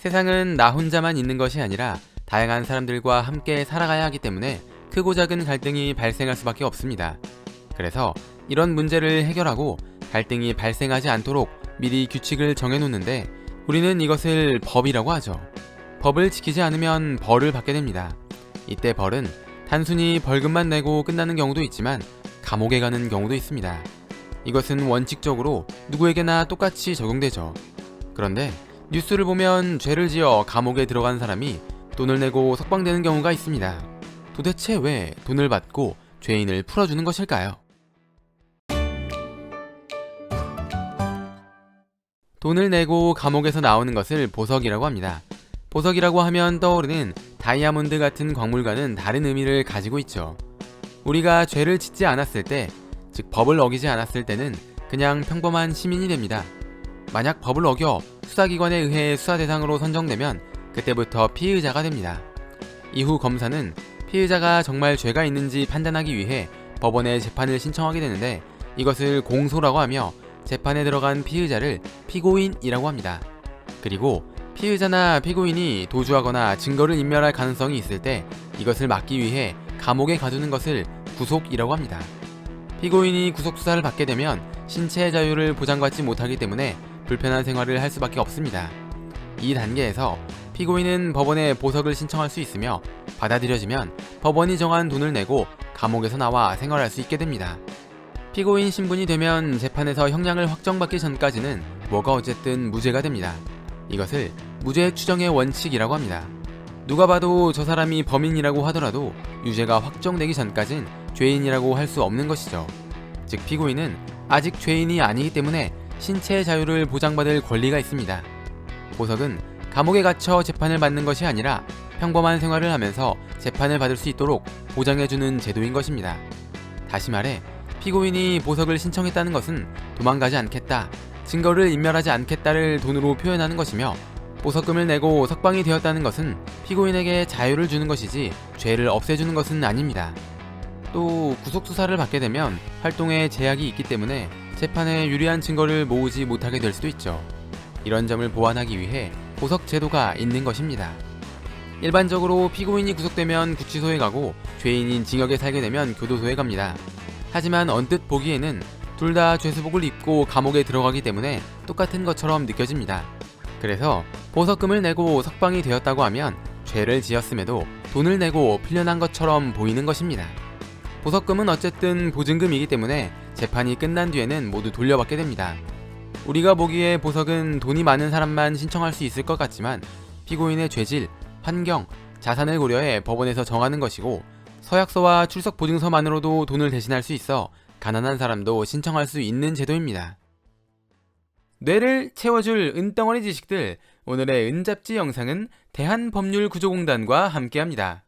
세상은 나 혼자만 있는 것이 아니라 다양한 사람들과 함께 살아가야 하기 때문에 크고 작은 갈등이 발생할 수밖에 없습니다. 그래서 이런 문제를 해결하고 갈등이 발생하지 않도록 미리 규칙을 정해놓는데 우리는 이것을 법이라고 하죠. 법을 지키지 않으면 벌을 받게 됩니다. 이때 벌은 단순히 벌금만 내고 끝나는 경우도 있지만 감옥에 가는 경우도 있습니다. 이것은 원칙적으로 누구에게나 똑같이 적용되죠. 그런데 뉴스를 보면 죄를 지어 감옥에 들어간 사람이 돈을 내고 석방되는 경우가 있습니다. 도대체 왜 돈을 받고 죄인을 풀어주는 것일까요? 돈을 내고 감옥에서 나오는 것을 보석이라고 합니다. 보석이라고 하면 떠오르는 다이아몬드 같은 광물과는 다른 의미를 가지고 있죠. 우리가 죄를 짓지 않았을 때, 즉 법을 어기지 않았을 때는 그냥 평범한 시민이 됩니다. 만약 법을 어겨 수사기관에 의해 수사 대상으로 선정되면 그때부터 피의자가 됩니다. 이후 검사는 피의자가 정말 죄가 있는지 판단하기 위해 법원에 재판을 신청하게 되는데 이것을 공소라고 하며 재판에 들어간 피의자를 피고인이라고 합니다. 그리고 피의자나 피고인이 도주하거나 증거를 인멸할 가능성이 있을 때 이것을 막기 위해 감옥에 가두는 것을 구속이라고 합니다. 피고인이 구속수사를 받게 되면 신체의 자유를 보장받지 못하기 때문에 불편한 생활을 할 수밖에 없습니다. 이 단계에서 피고인은 법원에 보석을 신청할 수 있으며 받아들여지면 법원이 정한 돈을 내고 감옥에서 나와 생활할 수 있게 됩니다. 피고인 신분이 되면 재판에서 형량을 확정받기 전까지는 뭐가 어쨌든 무죄가 됩니다. 이것을 무죄 추정의 원칙이라고 합니다. 누가 봐도 저 사람이 범인이라고 하더라도 유죄가 확정되기 전까진 죄인이라고 할 수 없는 것이죠. 즉 피고인은 아직 죄인이 아니기 때문에 신체의 자유를 보장받을 권리가 있습니다. 보석은 감옥에 갇혀 재판을 받는 것이 아니라 평범한 생활을 하면서 재판을 받을 수 있도록 보장해주는 제도인 것입니다. 다시 말해 피고인이 보석을 신청했다는 것은 도망가지 않겠다, 증거를 인멸하지 않겠다를 돈으로 표현하는 것이며 보석금을 내고 석방이 되었다는 것은 피고인에게 자유를 주는 것이지 죄를 없애주는 것은 아닙니다. 또 구속수사를 받게 되면 활동에 제약이 있기 때문에 재판에 유리한 증거를 모으지 못하게 될 수도 있죠. 이런 점을 보완하기 위해 보석 제도가 있는 것입니다. 일반적으로 피고인이 구속되면 구치소에 가고 죄인인 징역에 살게 되면 교도소에 갑니다. 하지만 언뜻 보기에는 둘 다 죄수복을 입고 감옥에 들어가기 때문에 똑같은 것처럼 느껴집니다. 그래서 보석금을 내고 석방이 되었다고 하면 죄를 지었음에도 돈을 내고 풀려난 것처럼 보이는 것입니다. 보석금은 어쨌든 보증금이기 때문에 재판이 끝난 뒤에는 모두 돌려받게 됩니다. 우리가 보기에 보석은 돈이 많은 사람만 신청할 수 있을 것 같지만 피고인의 죄질, 환경, 자산을 고려해 법원에서 정하는 것이고 서약서와 출석 보증서만으로도 돈을 대신할 수 있어 가난한 사람도 신청할 수 있는 제도입니다. 뇌를 채워줄 은덩어리 지식들, 오늘의 은잡지 영상은 대한법률구조공단과 함께합니다.